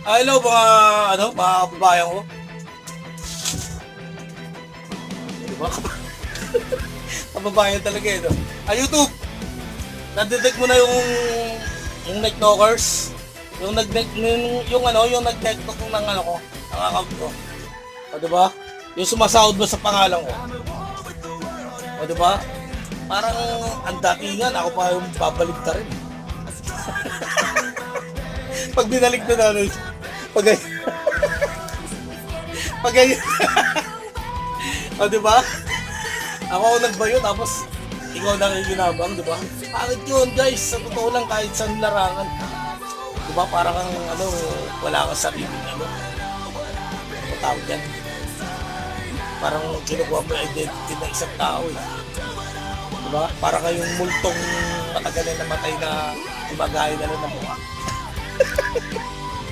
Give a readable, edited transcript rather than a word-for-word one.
Hello mga kababayan ko. Diba? Kababayan talaga eh, no? YouTube! Na-detect mo na yung neck knockers? Yung nag-tiktok ng ng account ko. O diba? Yung sumasahod mo sa pangalan ko. O diba? Parang ang datingan, ako pa yung babalik na rin. Pag binalik na namin, pag ganyan. O diba? Ako nagbayo tapos ikaw nakikinabang, diba? Pangit yun guys, sa totoo lang kahit sa larangan. Diba parang wala kang sariling ang tawag yan. Parang kinukuha mo yung identity ng isang tao eh. Diba? Parang kayong multong matagal na namatay na gumagaya na lang ng mukha.